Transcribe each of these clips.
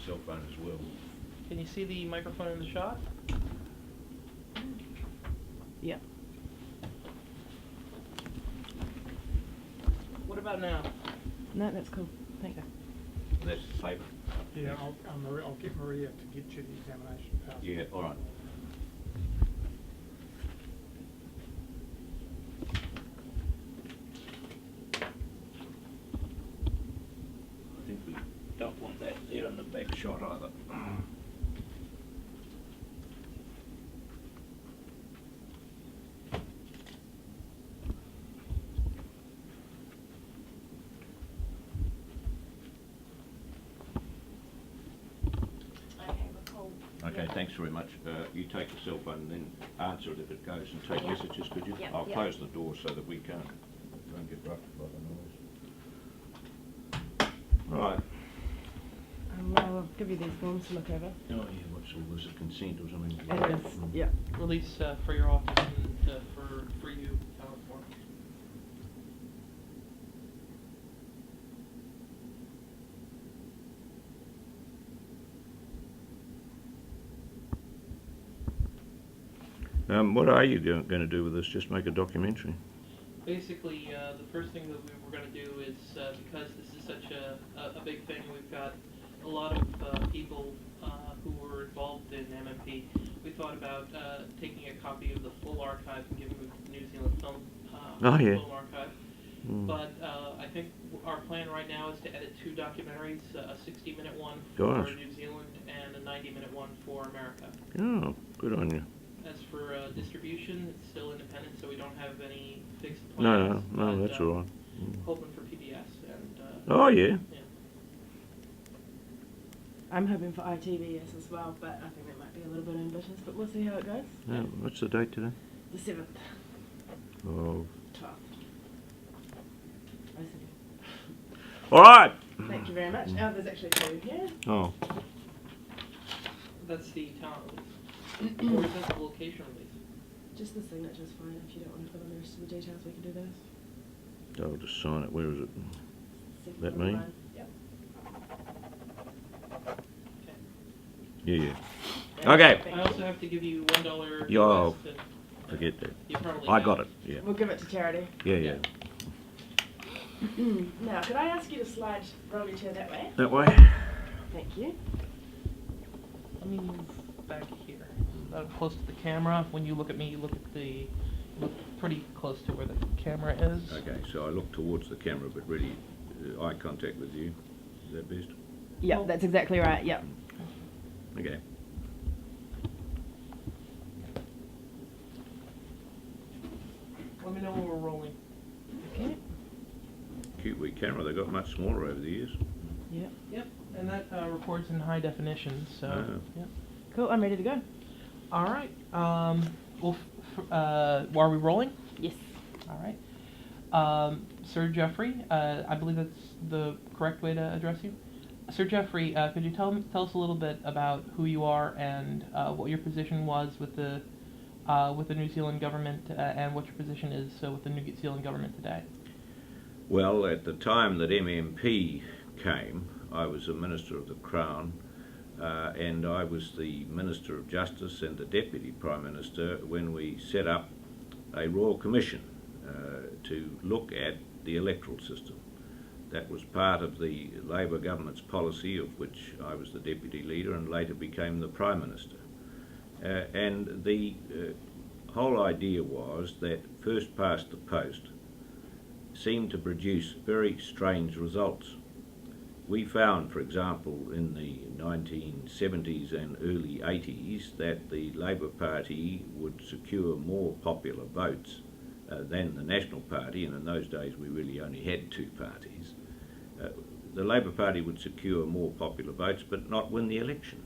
cell phone as well. Can you see the microphone in the shot? Yeah. What about now? No, that's cool. Thank you. That's the paper. Yeah, I'll get Maria to get you the examination pass. Yeah, all right. I think we don't want that there in the back shot either. Okay, thanks very much. You take the cell phone and then answer it if it goes, and take messages, could you? Yep, I'll yep. close the door so that we don't get ruffled by the noise. All right. I'll give you these forms to look over. Oh yeah, what's all this, a consent or something? It is. Yeah. Release for your office and for you, Talent Form. What are you going to do with this? Just make a documentary? Basically, the first thing that we were going to do is, because this is such a big thing, we've got a lot of people who were involved in MMP. We thought about taking a copy of the full archive and giving the New Zealand Film Film Archive. But I think our plan right now is to edit 2 documentaries, a 60-minute one for New Zealand and a 90-minute one for America. Oh, good on you. As for distribution, it's still independent, so we don't have any fixed plans. No, that's all right. Hoping for PBS and. Oh yeah. Yeah. I'm hoping for ITVS as well, but I think that might be a little bit ambitious, but we'll see how it goes. What's the date today? The 7th. Oh. 12th. All right. Thank you very much. Oh, there's actually 2 here. Oh. That's the talent release. Or is that the location release? Just the signature's fine. If you don't want to fill in the rest of the details, we can do those. I'll just sign it. Where is it? Second That on the me? line. Yep. Okay. Yeah. Okay. I also have to give you $1. Yo, US and, forget that. You probably I have got it. Yeah. We'll give it to charity. Yeah. Now, could I ask you to slide roll your chair that way? That way. Thank you. Let me move back here. Close to the camera. When you look at me, you look pretty close to where the camera is. Okay, so I look towards the camera, but really eye contact with you. Is that best? Yeah, that's exactly right. Yep. Okay. Let me know when we're rolling. Okay. Cute wee camera. They got much smaller over the years. Yep. Yep, and that records in high definition, so, yep. Cool, I'm ready to go. All right, are we rolling? Yes. All right. Sir Geoffrey, I believe that's the correct way to address you. Sir Geoffrey, could you tell us a little bit about who you are and what your position was with the New Zealand government and what your position is with the New Zealand government today? Well, at the time that MMP came, I was a Minister of the Crown, and I was the Minister of Justice and the Deputy Prime Minister when we set up a Royal Commission to look at the electoral system. That was part of the Labor government's policy, of which I was the Deputy Leader and later became the Prime Minister. And the whole idea was that first past the post seemed to produce very strange results. We found, for example, in the 1970s and early 80s that the Labor Party would secure more popular votes than the National Party, and in those days we really only had 2 parties. The Labor Party would secure more popular votes but not win the election.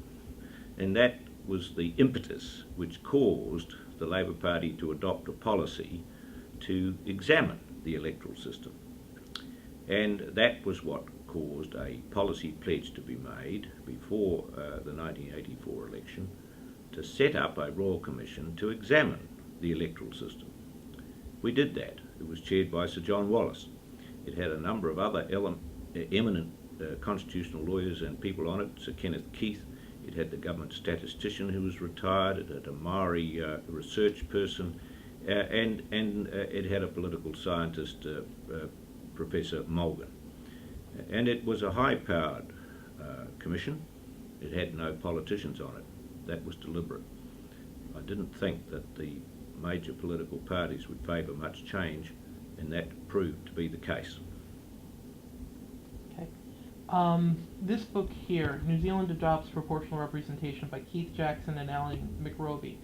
And that was the impetus which caused the Labor Party to adopt a policy to examine the electoral system. And that was what caused a policy pledge to be made before the 1984 election to set up a Royal Commission to examine the electoral system. We did that. It was chaired by Sir John Wallace. It had a number of other eminent constitutional lawyers and people on it, Sir Kenneth Keith. It had the government statistician who was retired. It had a Maori research person, and it had a political scientist, Professor Mulgan. And it was a high-powered commission. It had no politicians on it. That was deliberate. I didn't think that the major political parties would favour much change, and that proved to be the case. Okay. This book here, New Zealand Adopts Proportional Representation by Keith Jackson and Alan McRoby,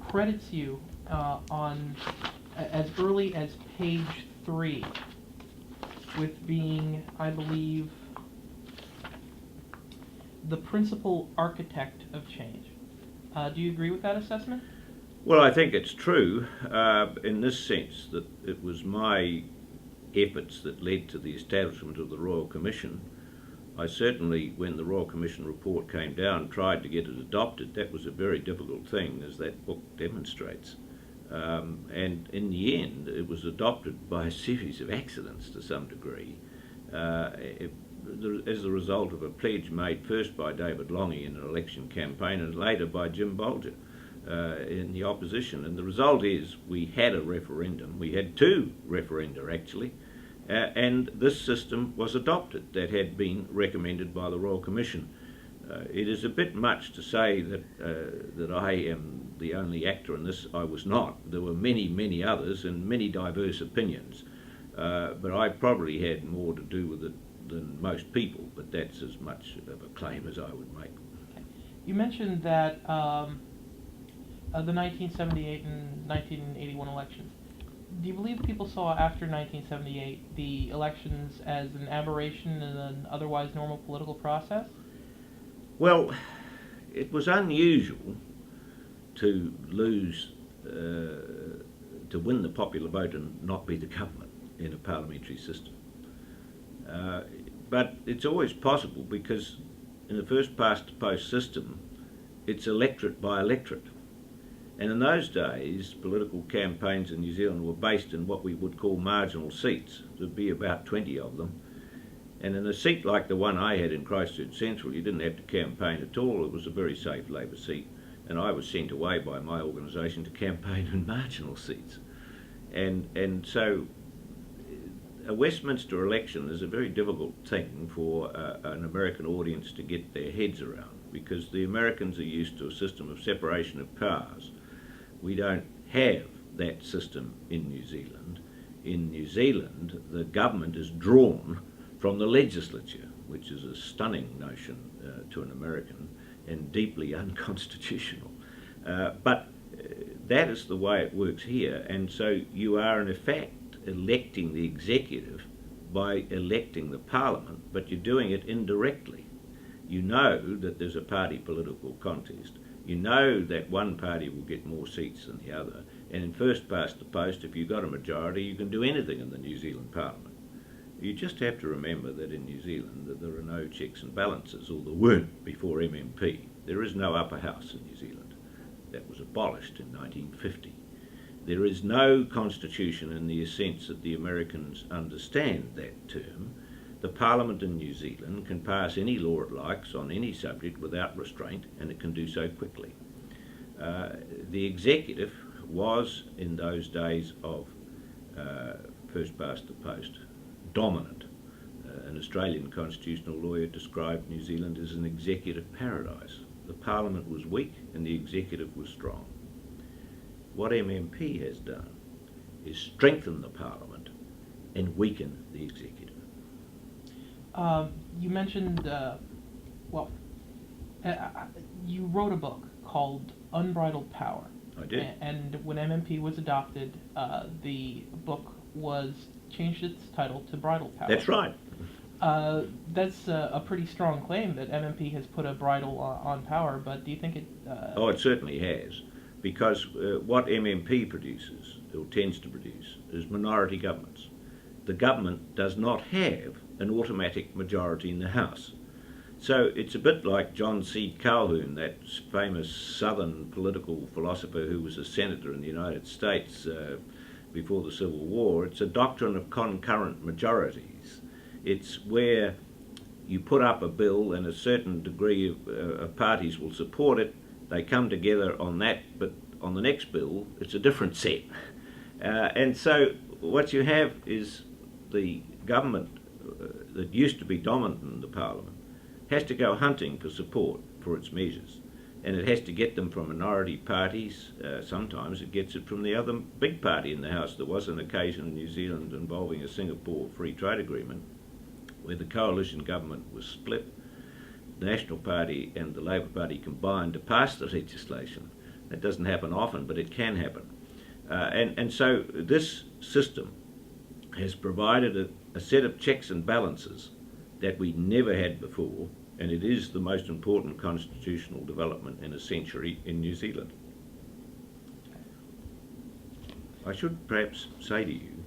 credits you on as early as page 3 with being, I believe, the principal architect of change. Do you agree with that assessment? Well, I think it's true in this sense that it was my efforts that led to the establishment of the Royal Commission. I certainly, when the Royal Commission report came down, tried to get it adopted. That was a very difficult thing, as that book demonstrates. And in the end, it was adopted by a series of accidents to some degree, as a result of a pledge made first by David Longy in an election campaign and later by Jim Bolger in the opposition. And the result is we had a referendum. We had 2 referenda, actually, and this system was adopted that had been recommended by the Royal Commission. It is a bit much to say that I am the only actor in this. I was not. There were many, many others and many diverse opinions, but I probably had more to do with it than most people, but that's as much of a claim as I would make. Okay. You mentioned that the 1978 and 1981 elections. Do you believe people saw after 1978 the elections as an aberration in an otherwise normal political process? Well, it was unusual to lose, to win the popular vote and not be the government in a parliamentary system. But it's always possible because in the first past the post system, it's electorate by electorate. And in those days, political campaigns in New Zealand were based in what we would call marginal seats. There'd be about 20 of them. And in a seat like the one I had in Christchurch Central, you didn't have to campaign at all. It was a very safe Labor seat. And I was sent away by my organisation to campaign in marginal seats. And so a Westminster election is a very difficult thing for an American audience to get their heads around, because the Americans are used to a system of separation of powers. We don't have that system in New Zealand. In New Zealand, the government is drawn from the legislature, which is a stunning notion to an American and deeply unconstitutional. But that is the way it works here, and so you are in effect electing the executive by electing the parliament, but you're doing it indirectly. You know that there's a party political contest. You know that one party will get more seats than the other, and in first past the post, if you've got a majority, you can do anything in the New Zealand Parliament. You just have to remember that in New Zealand that there are no checks and balances, or there weren't before MMP. There is no upper house in New Zealand. That was abolished in 1950. There is no constitution in the sense that the Americans understand that term. The Parliament in New Zealand can pass any law it likes on any subject without restraint, and it can do so quickly. The executive was, in those days of first past the post, dominant. An Australian constitutional lawyer described New Zealand as an executive paradise. The Parliament was weak and the executive was strong. What MMP has done is strengthen the Parliament and weaken the executive. You mentioned, you wrote a book called Unbridled Power. I did. And when MMP was adopted, the book changed its title to Bridled Power. That's right. That's a pretty strong claim that MMP has put a bridle on power, but do you think it... Oh, it certainly has, because what MMP produces, or tends to produce, is minority governments. The government does not have an automatic majority in the House. So it's a bit like John C. Calhoun, that famous Southern political philosopher who was a senator in the United States before the Civil War. It's a doctrine of concurrent majorities. It's where you put up a bill and a certain degree of parties will support it. They come together on that, but on the next bill, it's a different set. And so what you have is the government that used to be dominant in the Parliament has to go hunting for support for its measures. And it has to get them from minority parties. Sometimes it gets it from the other big party in the House. There was an occasion in New Zealand involving a Singapore Free Trade Agreement where the coalition government was split. The National Party and the Labour Party combined to pass the legislation. That doesn't happen often, but it can happen. And so this system has provided a set of checks and balances that we never had before, and it is the most important constitutional development in a century in New Zealand. I should perhaps say to you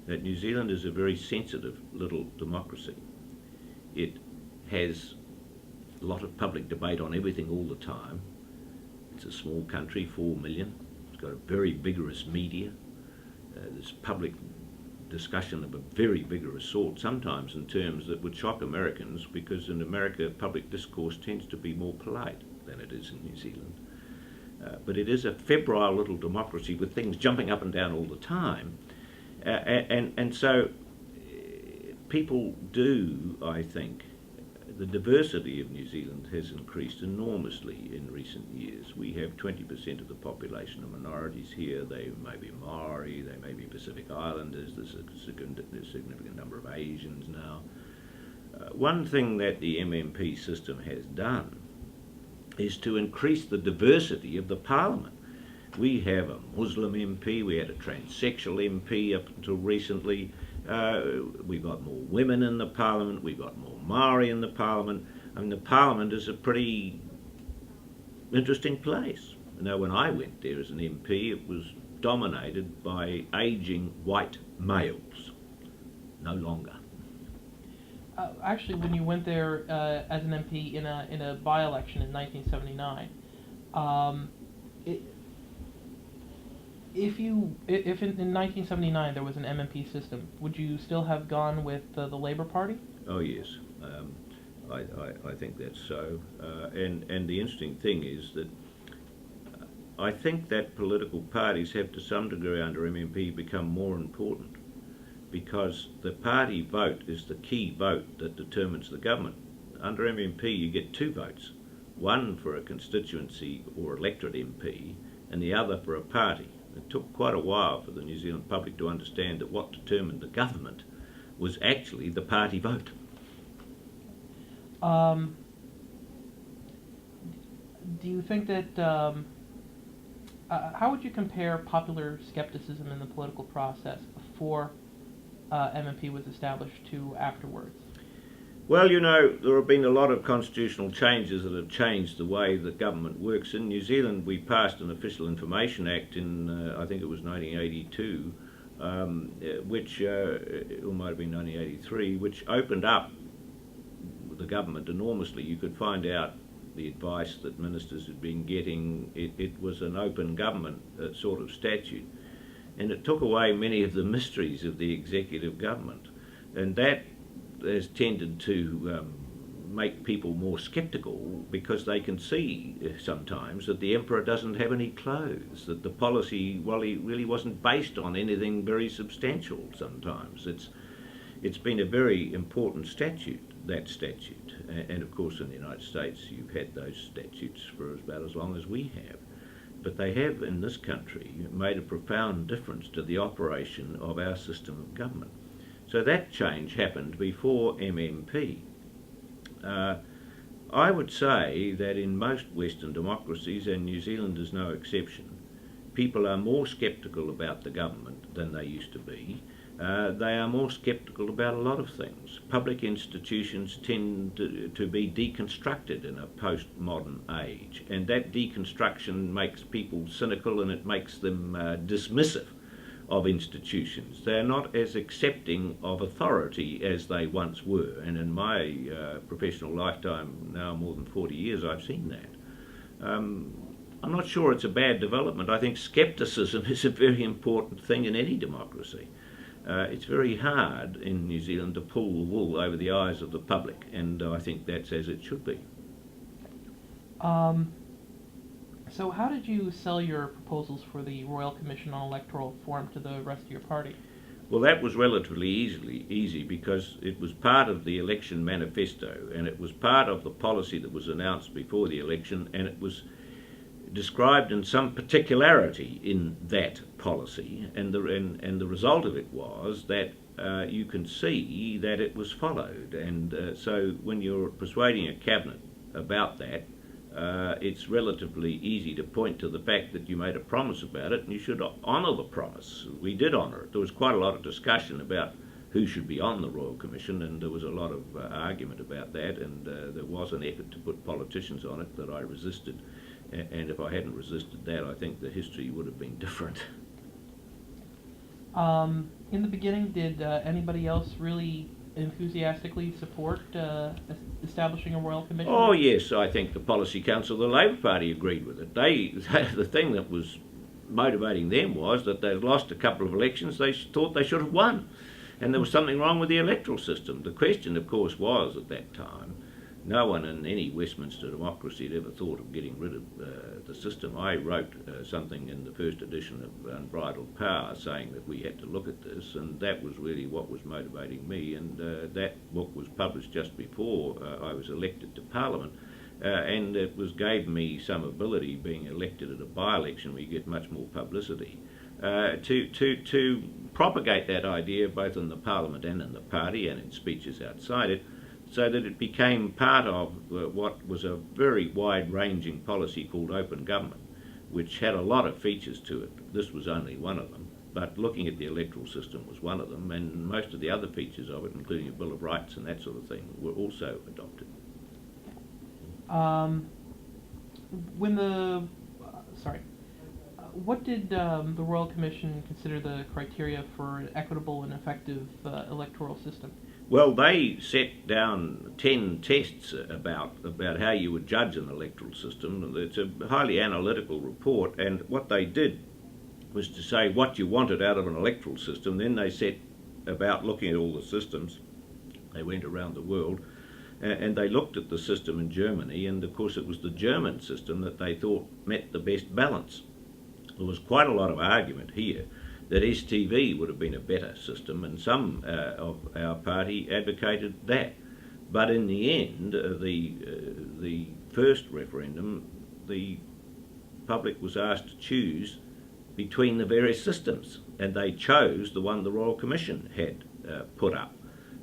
that New Zealand is a very sensitive little democracy. It has a lot of public debate on everything all the time. It's a small country, 4 million. It's got a very vigorous media. There's public discussion of a very vigorous sort, sometimes in terms that would shock Americans, because in America public discourse tends to be more polite than it is in New Zealand. But it is a febrile little democracy with things jumping up and down all the time. And so people do, I think, the diversity of New Zealand has increased enormously in recent years. We have 20% of the population of minorities here. They may be Maori, they may be Pacific Islanders, there's a significant number of Asians now. One thing that the MMP system has done is to increase the diversity of the parliament. We have a Muslim MP, we had a transsexual MP up until recently. We've got more women in the parliament, we've got more Maori in the parliament. I mean, the parliament is a pretty interesting place. You know, when I went there as an MP, it was dominated by ageing white males. No longer. Actually, when you went there as an MP in a by-election in 1979, if in 1979 there was an MMP system, would you still have gone with the Labour Party? Oh yes, I think that's so. And the interesting thing is that I think that political parties have to some degree under MMP become more important, because the party vote is the key vote that determines the government. Under MMP you get 2 votes, one for a constituency or electorate MP and the other for a party. It took quite a while for the New Zealand public to understand that what determined the government was actually the party vote. Do you think that, how would you compare popular skepticism in the political process before MMP was established to afterwards? Well, you know, there have been a lot of constitutional changes that have changed the way the government works. In New Zealand, we passed an Official Information Act in, I think it was 1982, which, or might have been 1983, which opened up the government enormously. You could find out the advice that ministers had been getting. It was an open government sort of statute. And it took away many of the mysteries of the executive government. And that has tended to make people more sceptical, because they can see sometimes that the emperor doesn't have any clothes, that the policy, well, he really wasn't based on anything very substantial sometimes. It's been a very important statute, that statute. And of course in the United States you've had those statutes for about as long as we have. But they have in this country made a profound difference to the operation of our system of government. So that change happened before MMP. I would say that in most Western democracies, and New Zealand is no exception, people are more sceptical about the government than they used to be. They are more sceptical about a lot of things. Public institutions tend to be deconstructed in a postmodern age, and that deconstruction makes people cynical, and it makes them dismissive of institutions. They're not as accepting of authority as they once were, and in my professional lifetime, now more than 40 years, I've seen that. I'm not sure it's a bad development. I think scepticism is a very important thing in any democracy. it's very hard in New Zealand to pull the wool over the eyes of the public, and I think that's as it should be. So how did you sell your proposals for the Royal Commission on Electoral Reform to the rest of your party? Well, that was relatively easy because it was part of the election manifesto, and it was part of the policy that was announced before the election, and it was described in some particularity in that policy, and the result of it was that you can see that it was followed, and so when you're persuading a cabinet about that, it's relatively easy to point to the fact that you made a promise about it, and you should honour the promise. We did honour it. There was quite a lot of discussion about who should be on the Royal Commission, and there was a lot of argument about that, and there was an effort to put politicians on it that I resisted. And if I hadn't resisted that, I think the history would have been different. In the beginning, did anybody else really enthusiastically support establishing a Royal Commission? Oh yes, I think the Policy Council of the Labor Party agreed with it. The thing that was motivating them was that they'd lost a couple of elections they thought they should have won, and there was something wrong with the electoral system. The question, of course, was at that time, no one in any Westminster democracy had ever thought of getting rid of the system. I wrote something in the first edition of Unbridled Power saying that we had to look at this, and that was really what was motivating me, and that book was published just before I was elected to Parliament, and it gave me some ability, being elected at a by-election where you get much more publicity, to propagate that idea both in the Parliament and in the party and in speeches outside it, so that it became part of what was a very wide-ranging policy called open government, which had a lot of features to it. This was only one of them, but looking at the electoral system was one of them, and most of the other features of it, including a Bill of Rights and that sort of thing, were also adopted. What did the Royal Commission consider the criteria for an equitable and effective electoral system? Well, they set down 10 tests about how you would judge an electoral system. It's a highly analytical report, and what they did was to say what you wanted out of an electoral system. Then they set about looking at all the systems. They went around the world, and they looked at the system in Germany, and of course it was the German system that they thought met the best balance. There was quite a lot of argument here that STV would have been a better system, and some of our party advocated that. But in the end, the first referendum, the public was asked to choose between the various systems, and they chose the one the Royal Commission had put up.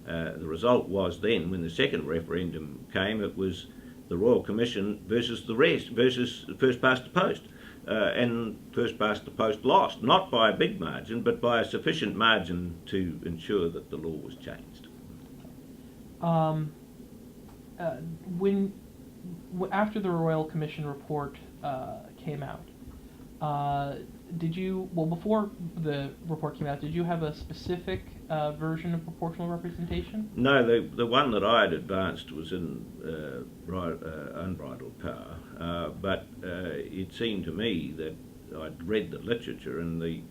The result was then, when the second referendum came, it was the Royal Commission versus the rest, versus first past the post. And first past the post lost, not by a big margin, but by a sufficient margin to ensure that the law was changed. After the Royal Commission report came out, before the report came out, did you have a specific version of proportional representation? No, the one that I had advanced was in Unbridled Power, but it seemed to me that I'd read the literature, and the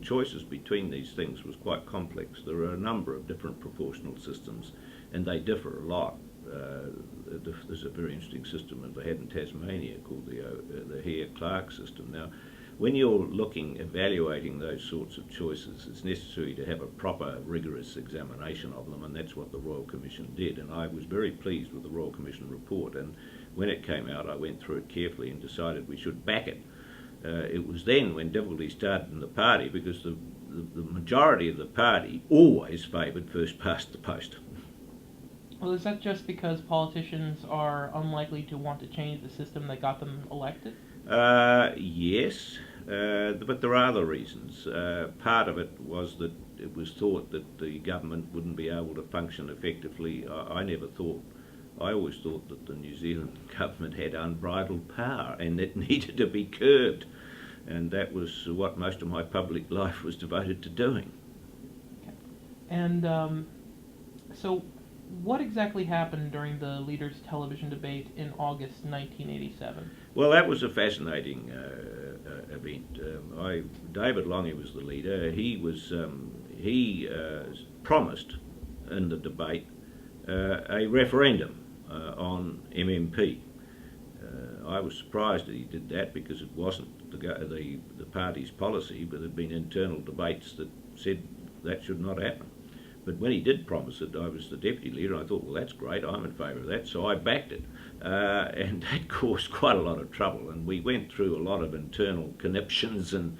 choices between these things was quite complex. There are a number of different proportional systems, and they differ a lot. There's a very interesting system that they had in Tasmania called the Hare-Clark system. Now, when you're evaluating those sorts of choices, it's necessary to have a proper, rigorous examination of them, and that's what the Royal Commission did. And I was very pleased with the Royal Commission report, and when it came out, I went through it carefully and decided we should back it. It was then when difficulty started in the party, because the majority of the party always favoured first past the post. Well, is that just because politicians are unlikely to want to change the system that got them elected? Yes, but there are other reasons. Part of it was that it was thought that the government wouldn't be able to function effectively. I always thought that the New Zealand government had unbridled power and it needed to be curbed, and that was what most of my public life was devoted to doing. Okay. And so what exactly happened during the leaders' television debate in August 1987? Well, that was a fascinating event. David Longy was the leader. He he promised in the debate a referendum on MMP. I was surprised that he did that because it wasn't the party's policy, but there had been internal debates that said that should not happen. But when he did promise it, I was the deputy leader, and I thought, well, that's great, I'm in favour of that, so I backed it. And that caused quite a lot of trouble, and we went through a lot of internal conniptions and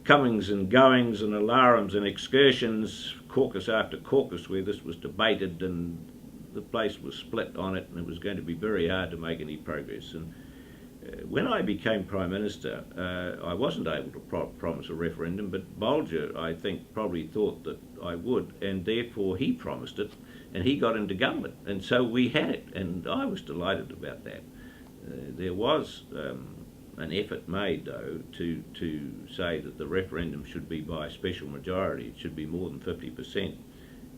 comings and goings and alarums and excursions, caucus after caucus, where this was debated, and the place was split on it, and it was going to be very hard to make any progress. And when I became Prime Minister, I wasn't able to promise a referendum, but Bolger, I think, probably thought that I would, and therefore he promised it, and he got into government, and so we had it, and I was delighted about that. There was an effort made, though, to say that the referendum should be by a special majority. It should be more than 50%.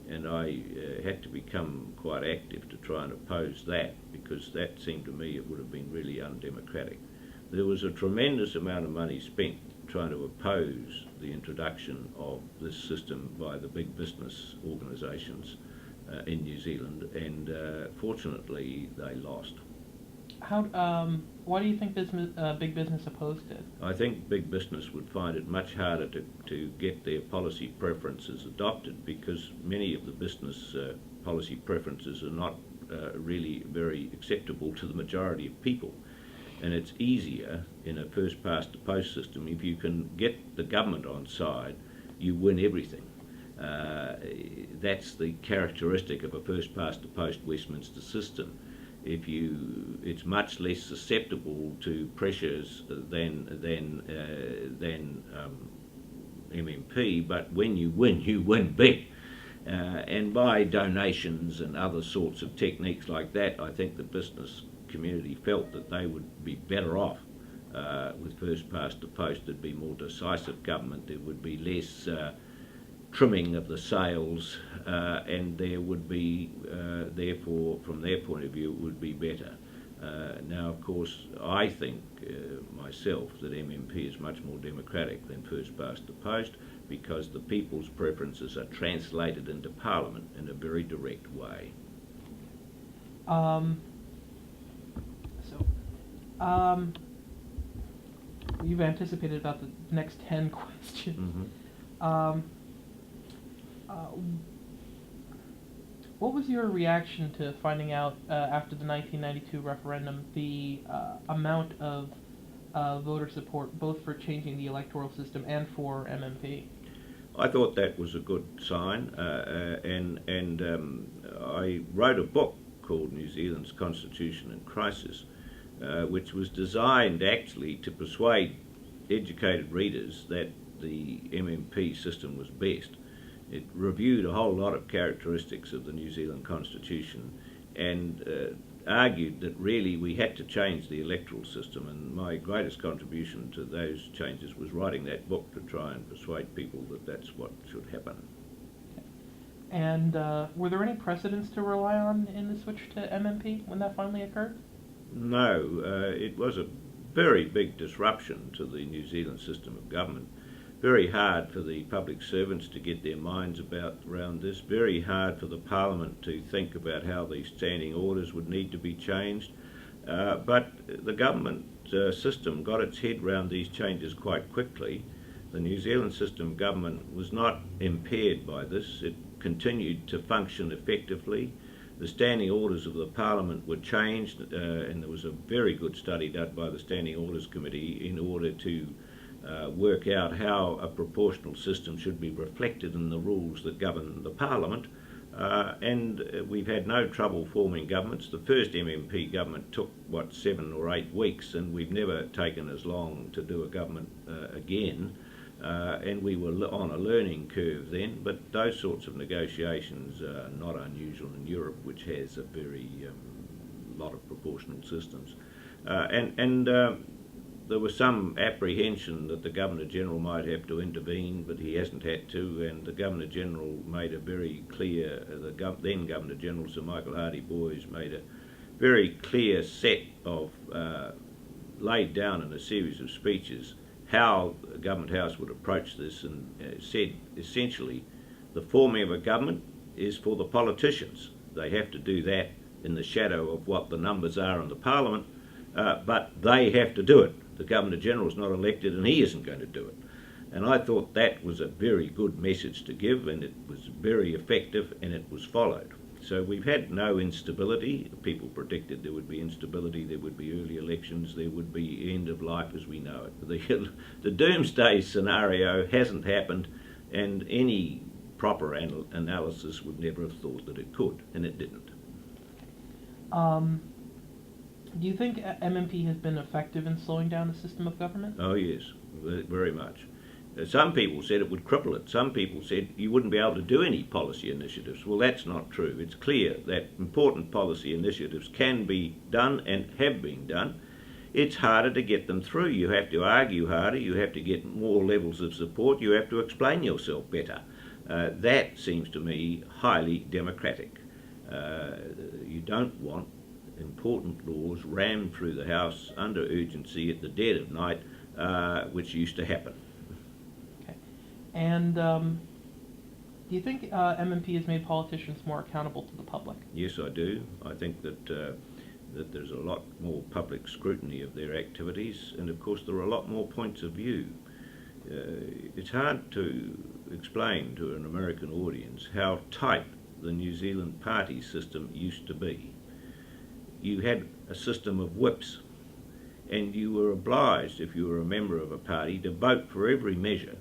And I had to become quite active to try and oppose that, because that seemed to me it would have been really undemocratic. There was a tremendous amount of money spent trying to oppose the introduction of this system by the big business organisations in New Zealand, and fortunately they lost. Why do you think big business opposed it? I think big business would find it much harder to get their policy preferences adopted, because many of the business policy preferences are not really very acceptable to the majority of people. And it's easier in a first-past-the-post system. If you can get the government on side, you win everything. That's the characteristic of a first-past-the-post Westminster system. It's much less susceptible to pressures than MMP, but when you win big. And by donations and other sorts of techniques like that, I think the business community felt that they would be better off with first past the post. There'd be more decisive government, there would be less trimming of the sails, and there would be, therefore, from their point of view, it would be better. Now, of course, I think myself that MMP is much more democratic than first past the post, because the people's preferences are translated into Parliament in a very direct way. You've anticipated about the next 10 questions. Mm-hmm. What was your reaction to finding out after the 1992 referendum the amount of voter support both for changing the electoral system and for MMP? I thought that was a good sign, and I wrote a book called New Zealand's Constitution in Crisis, which was designed actually to persuade educated readers that the MMP system was best. It reviewed a whole lot of characteristics of the New Zealand Constitution and argued that really we had to change the electoral system, and my greatest contribution to those changes was writing that book to try and persuade people that that's what should happen. And were there any precedents to rely on in the switch to MMP when that finally occurred? No, it was a very big disruption to the New Zealand system of government. Very hard for the public servants to get their minds around this, very hard for the Parliament to think about how these standing orders would need to be changed, but the government system got its head around these changes quite quickly. The New Zealand system of government was not impaired by this, it continued to function effectively. The standing orders of the Parliament were changed, and there was a very good study done by the Standing Orders Committee in order to work out how a proportional system should be reflected in the rules that govern the Parliament, and we've had no trouble forming governments. The first MMP government took, 7 or 8 weeks, and we've never taken as long to do a government again, and we were on a learning curve then, but those sorts of negotiations are not unusual in Europe, which has a very lot of proportional systems. There was some apprehension that the Governor-General might have to intervene, but he hasn't had to, and the Governor-General made a very clear, then Governor-General Sir Michael Hardy-Boys made a very clear set of, laid down in a series of speeches, how Government House would approach this, and said essentially The forming of a government is for the politicians. They have to do that in the shadow of what the numbers are in the Parliament, but they have to do it. The Governor-General is not elected and he isn't going to do it. And I thought that was a very good message to give, and it was very effective, and it was followed. So we've had no instability. People predicted there would be instability, there would be early elections, there would be end of life as we know it. The doomsday scenario hasn't happened, and any proper analysis would never have thought that it could, and it didn't. Do you think MMP has been effective in slowing down the system of government? Oh yes, very much. Some people said it would cripple it. Some people said you wouldn't be able to do any policy initiatives. Well, that's not true. It's clear that important policy initiatives can be done and have been done. It's harder to get them through. You have to argue harder. You have to get more levels of support. You have to explain yourself better. That seems to me highly democratic. You don't want important laws rammed through the House under urgency at the dead of night, which used to happen. And do you think MMP has made politicians more accountable to the public? Yes, I do. I think that that there's a lot more public scrutiny of their activities, and of course there are a lot more points of view. It's hard to explain to an American audience how tight the New Zealand party system used to be. You had a system of whips, and you were obliged, if you were a member of a party, to vote for every measure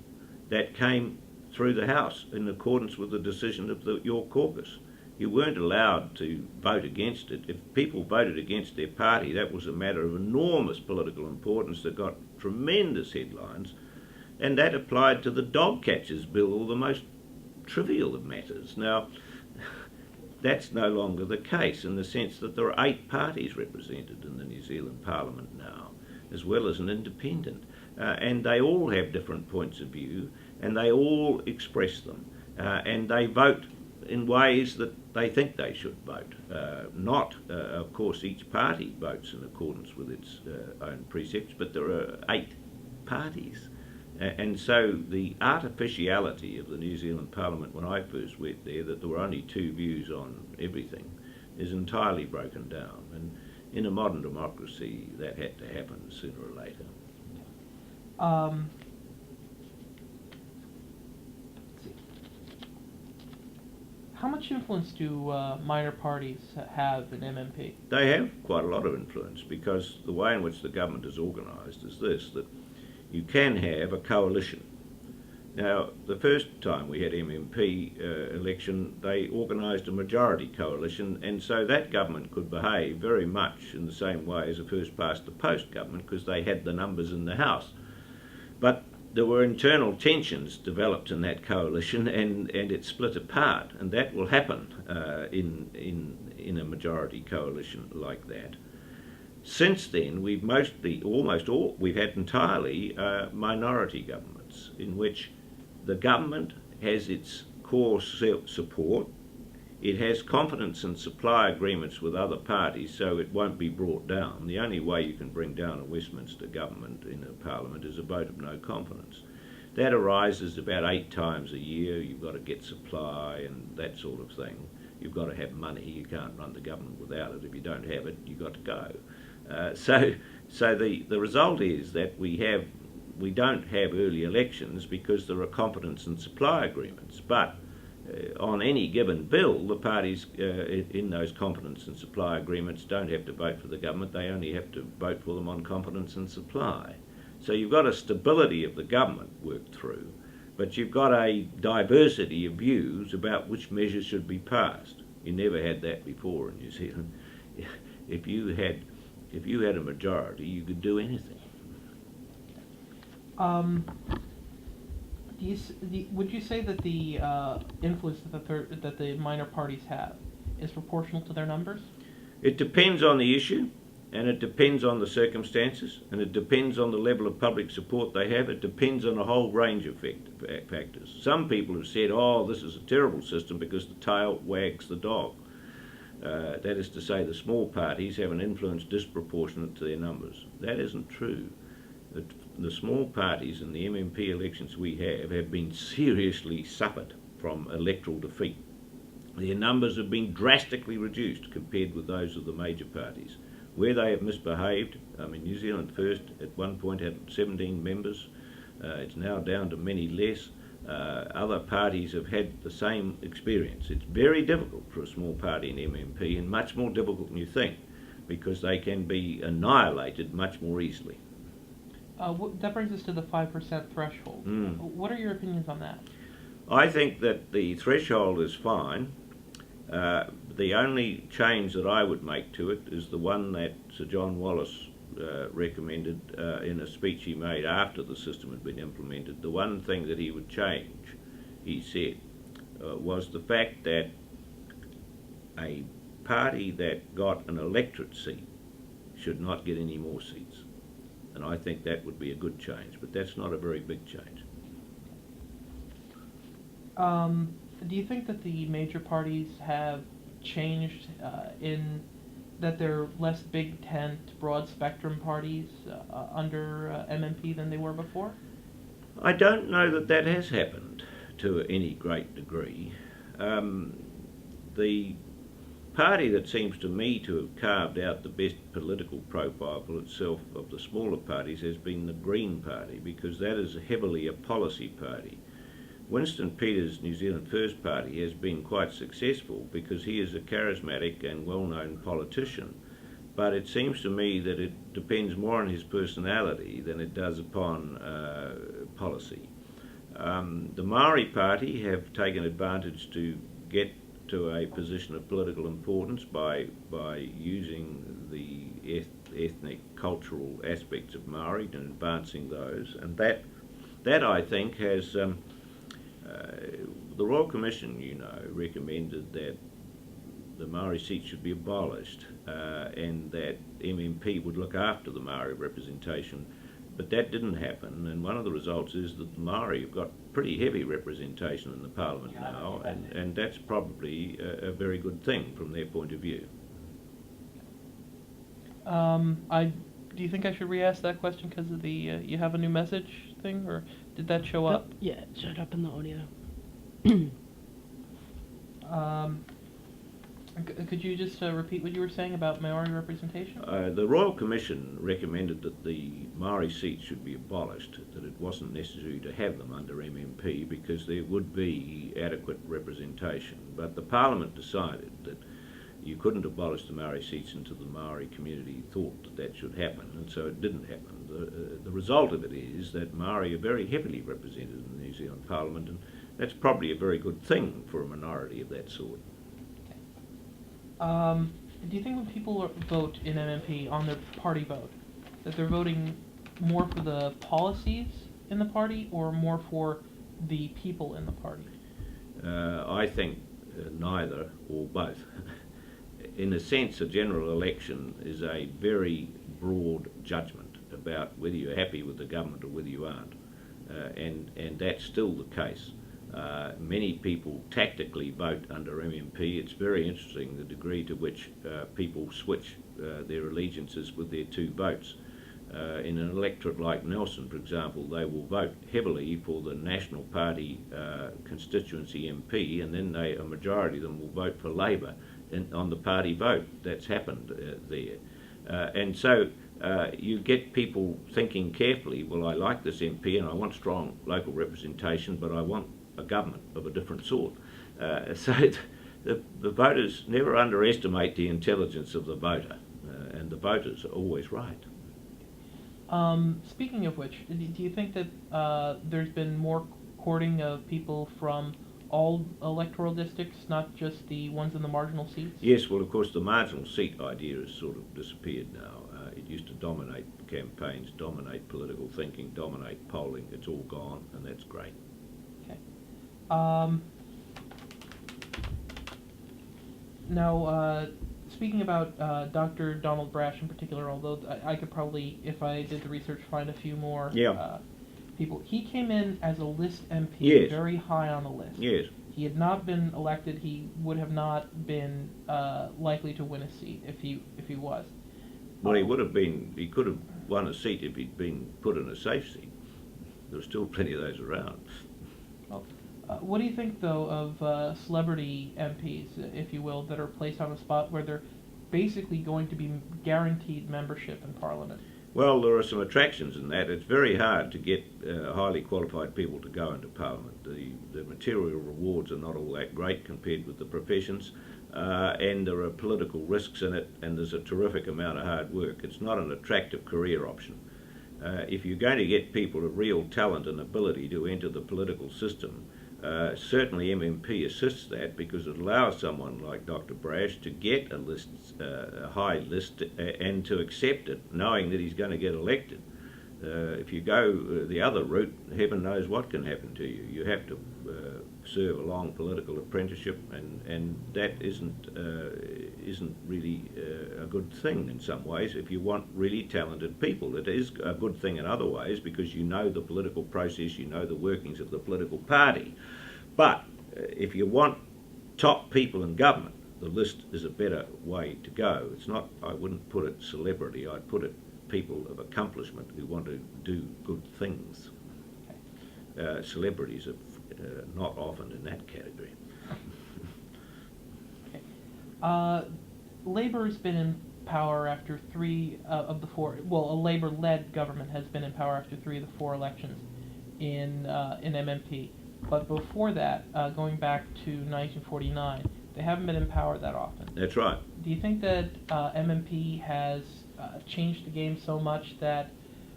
that came through the House in accordance with the decision of your caucus. You weren't allowed to vote against it. If people voted against their party, that was a matter of enormous political importance that got tremendous headlines, and that applied to the dog catchers bill, or the most trivial of matters. Now, that's no longer the case, in the sense that there are 8 parties represented in the New Zealand Parliament now, as well as an independent. And they all have different points of view, and they all express them, and they vote in ways that they think they should vote. Of course, each party votes in accordance with its own precepts, but there are 8 parties. And so the artificiality of the New Zealand Parliament when I first went there, that there were only 2 views on everything, is entirely broken down. And in a modern democracy, that had to happen sooner or later. Let's see. How much influence do minor parties have in MMP? They have quite a lot of influence, because the way in which the government is organised is this, that you can have a coalition. Now, the first time we had MMP election, they organised a majority coalition, and so that government could behave very much in the same way as a first-past-the-post government, because they had the numbers in the House. But there were internal tensions developed in that coalition, and it split apart, and that will happen in a majority coalition like that. Since then, we've we've had entirely minority governments, in which the government has its core support, it has confidence in supply agreements with other parties, so it won't be brought down. The only way you can bring down a Westminster government in a parliament is a vote of no confidence. That arises about 8 times a year. You've got to get supply and that sort of thing. You've got to have money. You can't run the government without it. If you don't have it, you've got to go. So the result is that we don't have early elections because there are confidence and supply agreements. But on any given bill, the parties in those confidence and supply agreements don't have to vote for the government. They only have to vote for them on confidence and supply. So you've got a stability of the government worked through, but you've got a diversity of views about which measures should be passed. You never had that before in New Zealand. If you had a majority, you could do anything. Would you say that the influence that the minor parties have is proportional to their numbers? It depends on the issue, and it depends on the circumstances, and it depends on the level of public support they have. It depends on a whole range of factors. Some people have said, oh, this is a terrible system because the tail wags the dog. That is to say, the small parties have an influence disproportionate to their numbers. That isn't true. The small parties in the MMP elections we have been seriously suffered from electoral defeat. Their numbers have been drastically reduced compared with those of the major parties. Where they have misbehaved, New Zealand First at one point had 17 members. It's now down to many less. Other parties have had the same experience. It's very difficult for a small party in MMP, and much more difficult than you think, because they can be annihilated much more easily. That brings us to the 5% threshold. What are your opinions on that? I think that the threshold is fine. The only change that I would make to it is the one that Sir John Wallace recommended in a speech he made after the system had been implemented. The one thing that he would change, he said, was the fact that a party that got an electorate seat should not get any more seats. And I think that would be a good change, but that's not a very big change. Do you think that the major parties have changed in that they're less big tent, broad spectrum parties under MMP than they were before? I don't know that that has happened to any great degree. The party that seems to me to have carved out the best political profile for itself of the smaller parties has been the Green Party, because that is heavily a policy party. Winston Peters' New Zealand First Party has been quite successful because he is a charismatic and well-known politician, but it seems to me that it depends more on his personality than it does upon policy. The Maori Party have taken advantage to get to a position of political importance by using the ethnic, cultural aspects of Maori and advancing those, and that I think has the Royal Commission, recommended that the Maori seat should be abolished and that MMP would look after the Maori representation, but that didn't happen, and one of the results is that the Maori have got pretty heavy representation in the Parliament now, and that's probably a very good thing from their point of view. Do you think I should re-ask that question because of the you have a new message thing, or did that show up? Yeah, it showed up in the audio. Could you just repeat what you were saying about Maori representation? The Royal Commission recommended that the Maori seats should be abolished, that it wasn't necessary to have them under MMP because there would be adequate representation. But the Parliament decided that you couldn't abolish the Maori seats until the Maori community thought that that should happen, and so it didn't happen. The result of it is that Maori are very heavily represented in the New Zealand Parliament, and that's probably a very good thing for a minority of that sort. Do you think when people vote in MMP on their party vote, that they're voting more for the policies in the party or more for the people in the party? I think neither or both. In a sense, a general election is a very broad judgment about whether you're happy with the government or whether you aren't, and that's still the case. Many people tactically vote under MMP. It's very interesting the degree to which people switch their allegiances with their two votes. In an electorate like Nelson, for example, they will vote heavily for the National Party constituency MP, and then a majority of them will vote for Labour on the party vote. That's happened there. And so you get people thinking carefully, well, I like this MP and I want strong local representation, but I want a government of a different sort. So the voters never underestimate the intelligence of the voter, and the voters are always right. Speaking of which, do you think that there's been more courting of people from all electoral districts, not just the ones in the marginal seats? Yes, well, of course, the marginal seat idea has sort of disappeared now. It used to dominate campaigns, dominate political thinking, dominate polling. It's all gone, and that's great. Okay. Now, speaking about Dr. Donald Brash in particular, although I could probably, if I did the research, find a few more people. He came in as a list MP, yes, very high on the list. Yes. He had not been elected. He would have not been likely to win a seat if he was. Well, he would have been. He could have won a seat if he'd been put in a safe seat. There were still plenty of those around. Well, What do you think, though, of celebrity MPs, if you will, that are placed on the spot where they're basically going to be guaranteed membership in Parliament? Well, there are some attractions in that. It's very hard to get highly qualified people to go into Parliament. The material rewards are not all that great compared with the professions, and there are political risks in it, and there's a terrific amount of hard work. It's not an attractive career option. If you're going to get people of real talent and ability to enter the political system, certainly MMP assists that, because it allows someone like Dr. Brash to get a list, a high list, and to accept it, knowing that he's going to get elected. If you go the other route, heaven knows what can happen to you. You have to serve a long political apprenticeship, and that isn't really a good thing in some ways. If you want really talented people, it is a good thing in other ways, because you know the political process, you know the workings of the political party. But if you want top people in government, the list is a better way to go. It's not, I wouldn't put it celebrity, I'd put it people of accomplishment who want to do good things. Celebrities are not often in that category. Okay. Labour has been in power after three of the four. Well, a Labour-led government has been in power after three of the four elections in MMP. But before that, going back to 1949, they haven't been in power that often. That's right. Do you think that MMP has changed the game so much that,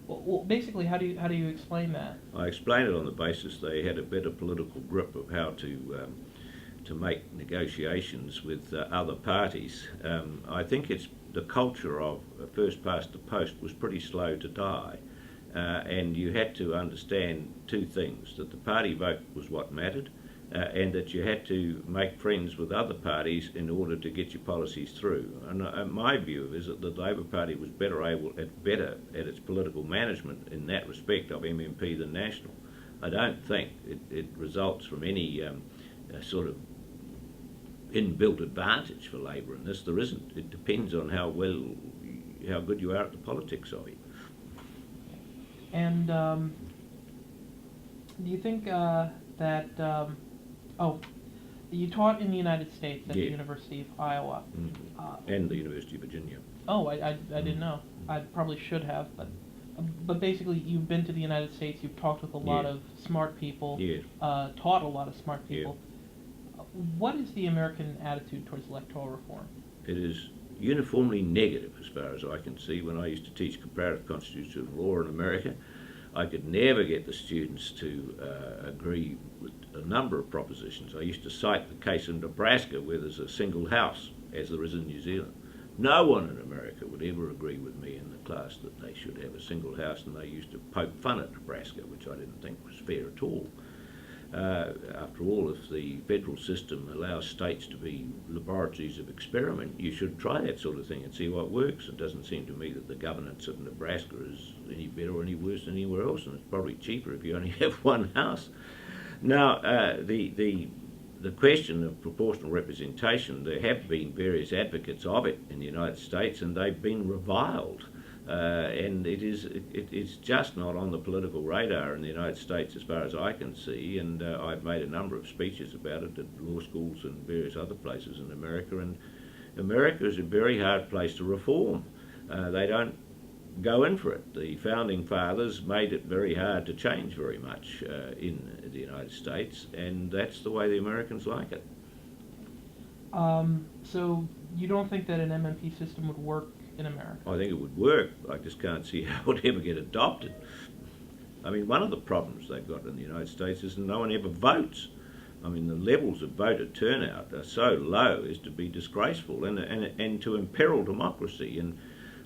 well, basically, how do you explain that? I explain it on the basis they had a better political grip of how to make negotiations with other parties. I think it's the culture of first past the post was pretty slow to die, and you had to understand two things: that the party vote was what mattered, and that you had to make friends with other parties in order to get your policies through. And my view is that the Labor Party was better at its political management in that respect of MMP than National. I don't think it results from any sort of inbuilt advantage for Labor in this. There isn't. It depends on how good you are at the politics of it. And do you think that you taught in the United States at the University of Iowa. And the University of Virginia. Oh, I didn't know. I probably should have, but basically you've been to the United States, you've talked with a lot of smart people, taught a lot of smart people. What is the American attitude towards electoral reform? It is uniformly negative as far as I can see. When I used to teach comparative constitutional law in America, I could never get the students to agree with a number of propositions. I used to cite the case in Nebraska where there's a single house, as there is in New Zealand. No one in America would ever agree with me in the class that they should have a single house, and they used to poke fun at Nebraska, which I didn't think was fair at all. After all, if the federal system allows states to be laboratories of experiment, you should try that sort of thing and see what works. It doesn't seem to me that the governance of Nebraska is any better or any worse than anywhere else, and it's probably cheaper if you only have one house. Now, the question of proportional representation, there have been various advocates of it in the United States, and they've been reviled. And it's just not on the political radar in the United States as far as I can see, and I've made a number of speeches about it at law schools and various other places in America, and America is a very hard place to reform. They don't go in for it. The Founding Fathers made it very hard to change very much in the United States, and that's the way the Americans like it. So you don't think that an MMP system would work in America? I think it would work. I just can't see how it would ever get adopted. I mean, one of the problems they've got in the United States is that no one ever votes. I mean, the levels of voter turnout are so low as to be disgraceful and to imperil democracy. And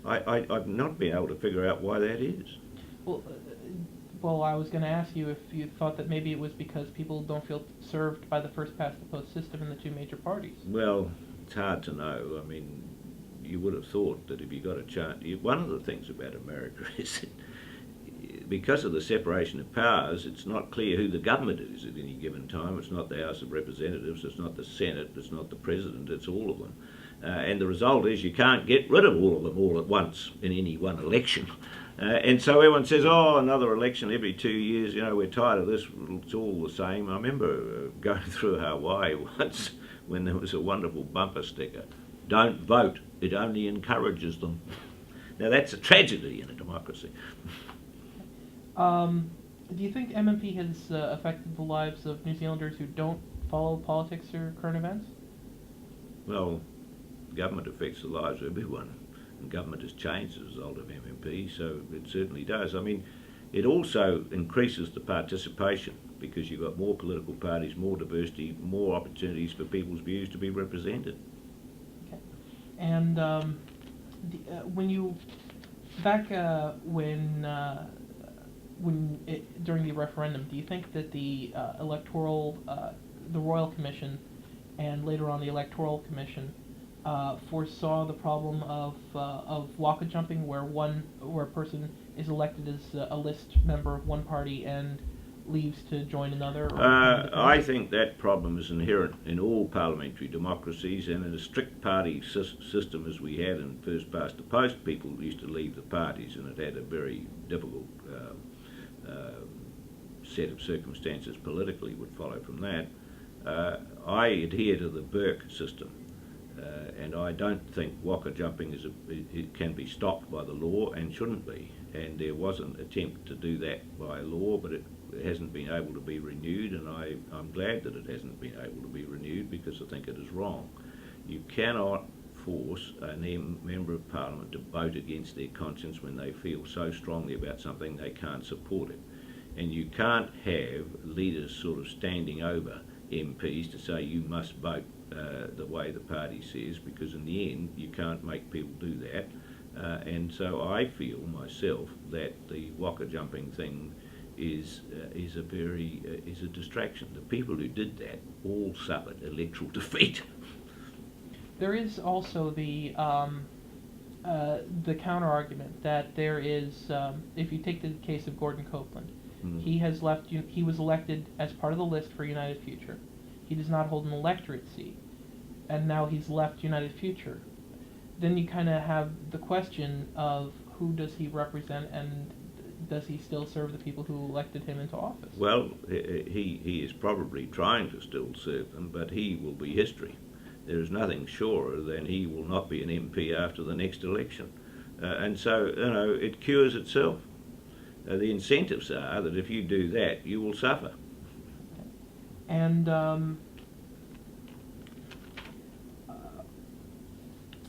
I've not been able to figure out why that is. Well, I was going to ask you if you thought that maybe it was because people don't feel served by the first-past-the-post system in the two major parties. Well, it's hard to know. I mean, you would have thought that if you got a chance... One of the things about America is that because of the separation of powers, it's not clear who the government is at any given time. It's not the House of Representatives, it's not the Senate, it's not the President, it's all of them. And the result is you can't get rid of all of them all at once in any one election. And so everyone says, oh, another election every 2 years, we're tired of this, it's all the same. I remember going through Hawaii once when there was a wonderful bumper sticker, don't vote, it only encourages them. Now that's a tragedy in a democracy. Do you think MMP has affected the lives of New Zealanders who don't follow politics or current events? Well, government affects the lives of everyone, and government has changed as a result of MMP, so it certainly does. I mean, it also increases the participation because you've got more political parties, more diversity, more opportunities for people's views to be represented. Okay. And when you during the referendum, do you think that the the Royal Commission, and later on the Electoral Commission, foresaw the problem of waka jumping, where a person is elected as a list member of one party and leaves to join another? I think that problem is inherent in all parliamentary democracies, and in a strict party system as we had in first past the post, people used to leave the parties, and it had a very difficult set of circumstances politically would follow from that. I adhere to the Burke system, and I don't think waka jumping it can be stopped by the law and shouldn't be. And there was an attempt to do that by law, but it hasn't been able to be renewed, and I'm glad that it hasn't been able to be renewed because I think it is wrong. You cannot force a member of Parliament to vote against their conscience when they feel so strongly about something they can't support it. And you can't have leaders sort of standing over MPs to say you must vote the way the party says, because in the end you can't make people do that. And so I feel myself that the waka jumping thing is a distraction. The people who did that all suffered electoral defeat. There is also the counter argument that there is, if you take the case of Gordon Copeland, he has left. He was elected as part of the list for United Future. He does not hold an electorate seat, and now he's left United Future. Then you kind of have the question of who does he represent, and does he still serve the people who elected him into office? Well, he is probably trying to still serve them, but he will be history. There is nothing surer than he will not be an MP after the next election. And so, it cures itself. The incentives are that if you do that, you will suffer. And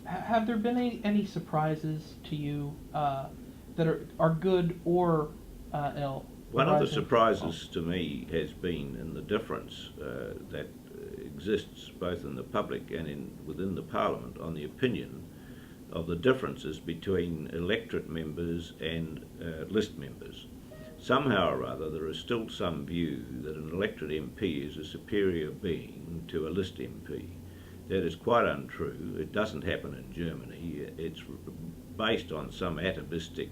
have there been any surprises to you that are good or ill? One of the surprises to me has been in the difference that exists both in the public and within the Parliament on the opinion of the differences between electorate members and list members. Somehow or other there is still some view that an electorate MP is a superior being to a list MP. That is quite untrue. It doesn't happen in Germany. It's based on some atavistic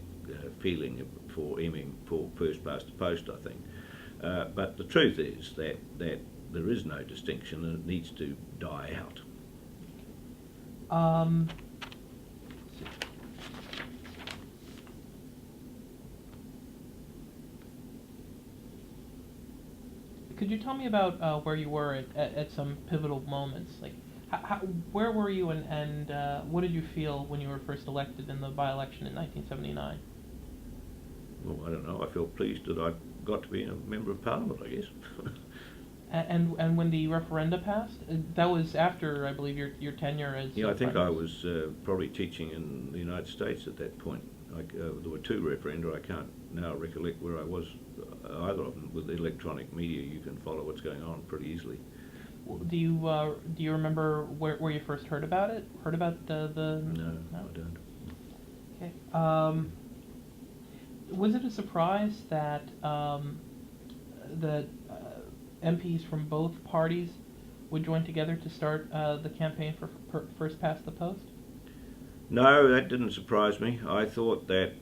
feeling for first past the post, I think. But the truth is that there is no distinction, and it needs to die out. Could you tell me about where you were at some pivotal moments? Like, where were you, and what did you feel when you were first elected in the by-election in 1979? Well, I don't know. I felt pleased that I got to be a member of Parliament, I guess. And when the referenda passed, that was after, I believe, your tenure as I think Prime I Minister. was probably teaching in the United States at that point. There were two referenda. I can't now recollect where I was either of them. With the electronic media, you can follow what's going on pretty easily. Do you remember where you first heard about it? Heard about the? No, I don't. Okay. Was it a surprise that MPs from both parties would join together to start the campaign for First Past the Post? No, that didn't surprise me. I thought that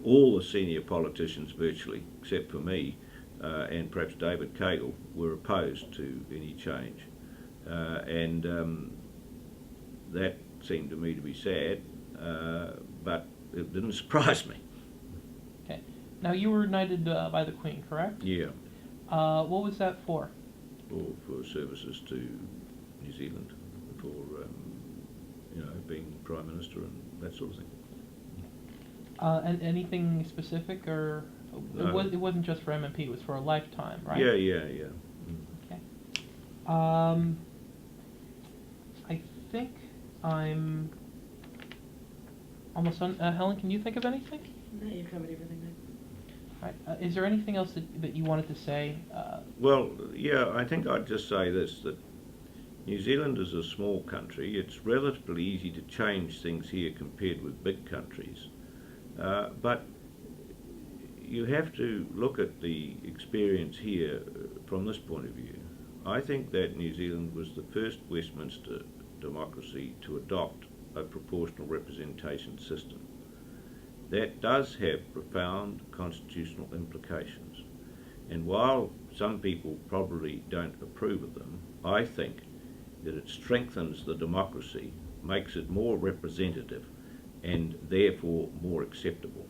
all the senior politicians, virtually, except for me, and perhaps David Cagle, were opposed to any change. And that seemed to me to be sad, but it didn't surprise me. Okay. Now, you were knighted by the Queen, correct? Yeah, What was that for? for services to New Zealand, for being Prime Minister and that sort of thing. And anything specific, or No. it wasn't just for MMP, it was for a lifetime, right? Yeah. Mm. Okay. I think I'm almost done. Helen, can you think of anything? No, you've covered everything then. All right. Is there anything else that you wanted to say? Well, yeah, I think I'd just say this, that New Zealand is a small country. It's relatively easy to change things here compared with big countries. But you have to look at the experience here from this point of view. I think that New Zealand was the first Westminster democracy to adopt a proportional representation system. That does have profound constitutional implications. And while some people probably don't approve of them, I think that it strengthens the democracy, makes it more representative, and therefore more acceptable.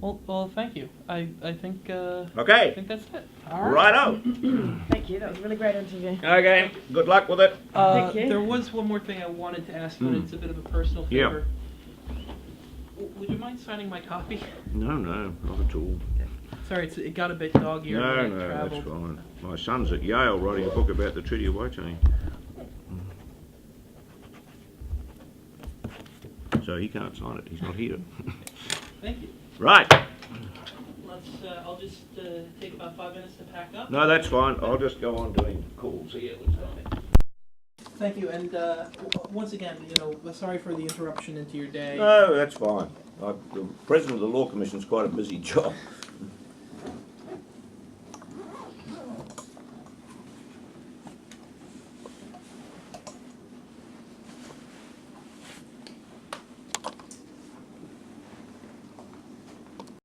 Well, thank you. I think. Okay. I think that's it. Righto. Thank you, that was a really great interview. Okay. Good luck with it. Thank you. There was one more thing I wanted to ask you, and it's a bit of a personal Yeah. favor. Would you mind signing my copy? No, not at all. Sorry, it got a bit dog-eared when I No, that's traveled. fine. My son's at Yale writing a book about the Treaty of Waitangi. So he can't sign it. He's not here. Thank you. Right. I'll just take about 5 minutes to pack up. No, that's fine. I'll just go on doing calls here. Thank you, and once again, sorry for the interruption into your day. No, that's fine. The president of the Law Commission is quite a busy job.